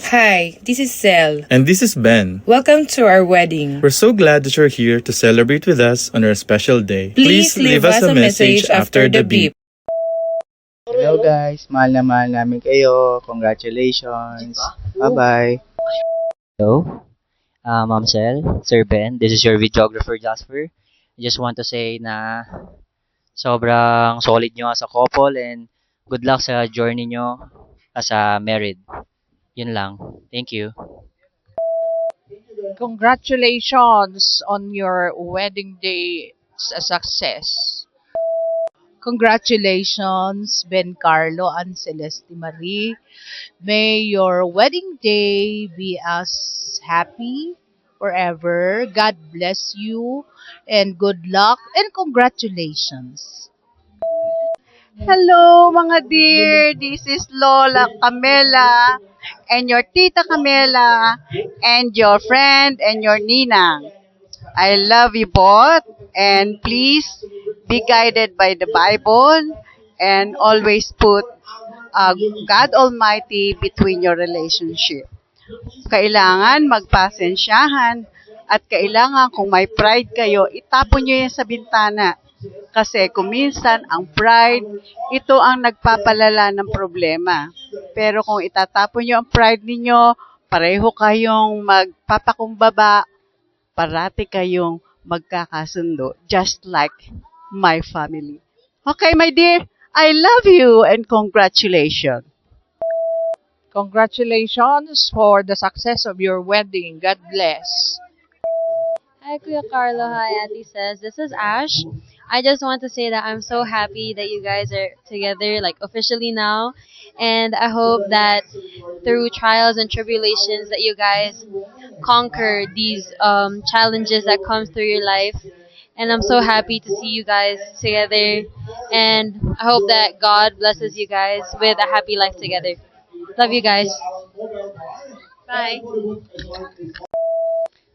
Hi, this is Sel. And this is Ben. Welcome to our wedding. We're so glad that you're here to celebrate with us on our special day. Please leave us a message after the beep. Hello guys, mahal na mahal namin kayo. Congratulations. Bye-bye. Hello, Ma'am Sel, Sir Ben. This is your videographer Jasper. I just want to say na sobrang solid nyo as a couple and good luck sa journey nyo as a married. Yun lang. Thank you. Congratulations on your wedding day a success. Congratulations, Ben Carlo and Celeste Marie. May your wedding day be as happy forever. God bless you and good luck and congratulations. Hello mga dear, this is Lola Camela and your Tita Camela and your friend and your Ninang. I love you both and please be guided by the Bible and always put God Almighty between your relationship. Kailangan magpasensyahan at kailangan kung may pride kayo, itapon nyo yan sa bintana. Kasi kung minsan ang pride, ito ang nagpapalala ng problema. Pero kung itatapon nyo ang pride ninyo, pareho kayong magpapakumbaba, parati kayong magkakasundo, just like my family. Okay, my dear, I love you and congratulations. Congratulations for the success of your wedding. God bless. Hi, Kuya Carlo. Hi, Ate says. This is Ash. I just want to say that I'm so happy that you guys are together, like officially now. And I hope that through trials and tribulations that you guys conquer these challenges that comes through your life. And I'm so happy to see you guys together. And I hope that God blesses you guys with a happy life together. Love you guys. Bye.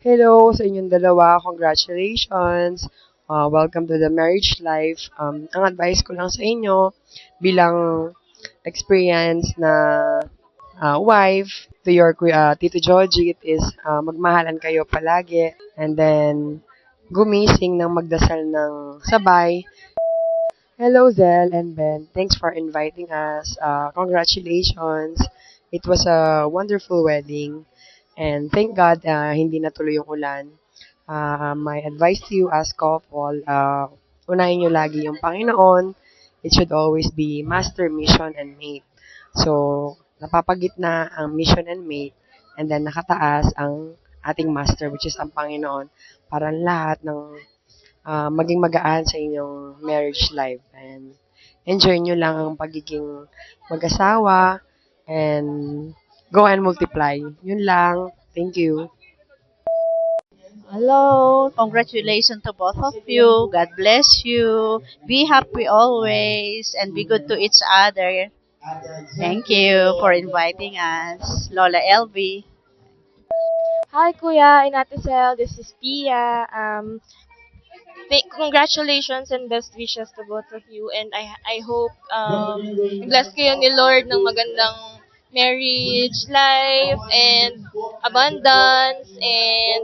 Hello sa inyong dalawa. Congratulations. Welcome to the marriage life. Ang advice ko lang sa inyo bilang experience na wife to your Tito Jojit is magmahalan kayo palagi and then gumising ng magdasal ng sabay. Hello Zel and Ben. Thanks for inviting us. Congratulations. It was a wonderful wedding. And thank God, hindi natuloy yung ulan. My advice to you as couple, unahin nyo lagi yung Panginoon. It should always be master, mission, and mate. So, napapagitna ang mission and mate, and then nakataas ang ating master, which is ang Panginoon, para lahat ng maging magaan sa inyong marriage life. And enjoy nyo lang ang pagiging mag-asawa, and go and multiply. Yun lang. Thank you. Hello, congratulations to both of you. God bless you. Be happy always and be good to each other. Thank you for inviting us. Lola LV. Hi, Kuya and Ate Sel. This is Pia. Congratulations and best wishes to both of you. And I hope bless kayo ni Lord ng magandang marriage life and abundance and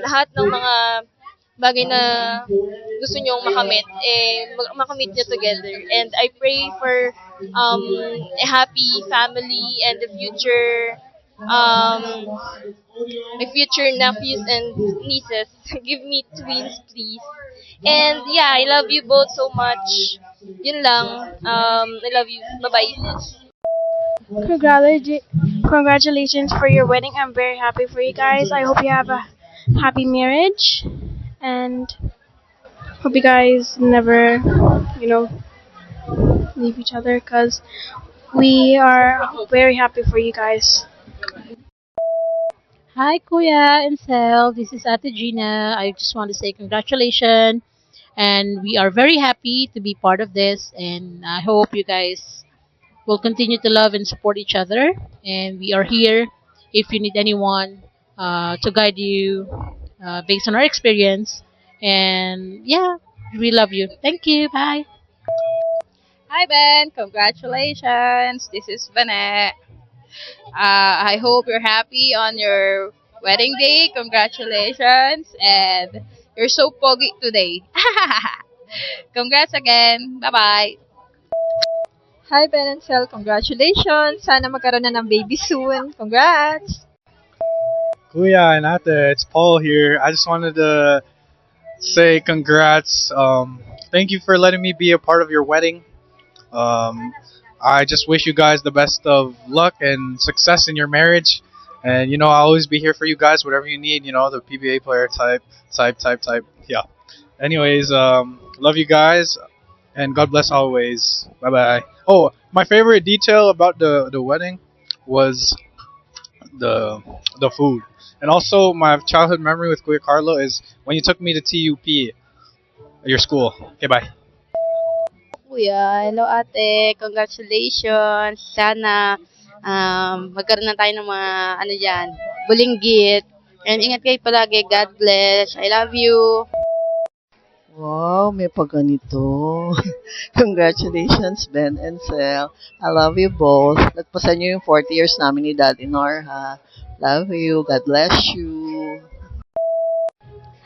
lahat ng mga bagay na gusto nyong makamit, makamit nyo together. And I pray for a happy family and the future my future nephews and nieces. Give me twins, please. And yeah, I love you both so much. Yun lang. I love you. Bye-bye. Congratulations for your wedding. I'm very happy for you guys. I hope you have a happy marriage and hope you guys never, leave each other because we are very happy for you guys. Hi, Kuya and Sel. This is Ate Gina. I just want to say congratulations. And we are very happy to be part of this. And I hope you guys will continue to love and support each other. And we are here if you need anyone to guide you based on our experience. And yeah, we love you. Thank you. Bye. Hi Ben, congratulations. This is Vanet. I hope you're happy on your wedding day. Congratulations. And you're so pogi today. Congrats again. Bye-bye. Hi, Ben and Sel. Congratulations. Sana magkaroon na ng baby soon. Congrats! Kuya and Ate, it's Paul here. I just wanted to say congrats. Thank you for letting me be a part of your wedding. I just wish you guys the best of luck and success in your marriage. And I'll always be here for you guys, whatever you need. The PBA player type. Yeah. Anyways, love you guys, and God bless always. Bye bye. Oh, my favorite detail about the wedding was the food. And also, my childhood memory with Kuya Carlo is when you took me to TUP, your school. Okay, bye. Kuya, hello ate, congratulations. Sana magkaroon na tayo ng mga bulinggit. And ingat kayo palagi, God bless. I love you. Wow, may pagganito. Congratulations, Ben and Sel. I love you both. Nagpasan niyo yung 40 years namin ni Daddy Nor, ha? Love you. God bless you.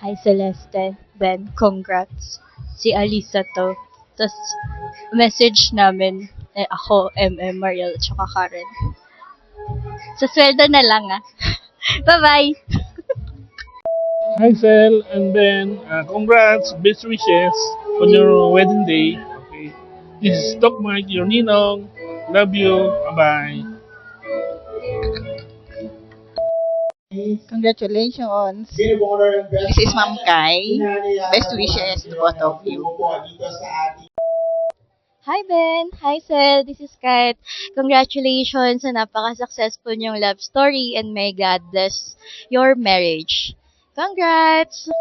Hi, Celeste. Ben, congrats. Si Alisa to. Tapos, message namin, ako, Mariel, at saka Karen. Sa sweldo na lang, ah. Bye-bye! Hi, Sel and Ben. Congrats, best wishes on your wedding day. Okay. This is Doc Mike, your ninong. Love you. Bye-bye. Congratulations. This is Ma'am Kai. Best wishes to both of you. Hi, Ben. Hi, Sel. This is Kat. Congratulations sa napaka-successful niyong love story and may God bless your marriage. Congrats!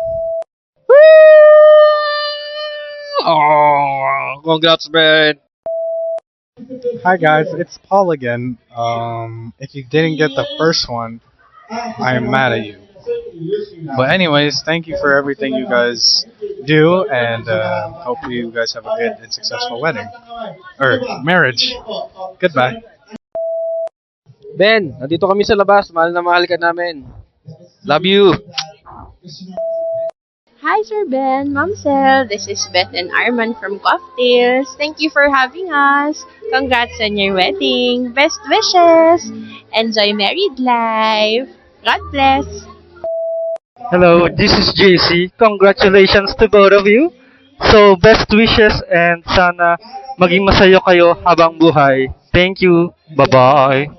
Oh, congrats, Ben. Hi guys, it's Paul again. If you didn't get the first one, I'm mad at you. But anyways, thank you for everything you guys do, and hope you guys have a good and successful wedding or marriage. Goodbye. Ben, nandito kami sa labas. Mahal na mahal ka namin. Love you. Hi, Sir Ben, Ma'am Sel. This is Beth and Arman from Cocktails. Thank you for having us. Congrats on your wedding. Best wishes. Enjoy married life. God bless. Hello, this is JC. Congratulations to both of you. So, best wishes and sana maging masaya kayo habang buhay. Thank you. Bye-bye.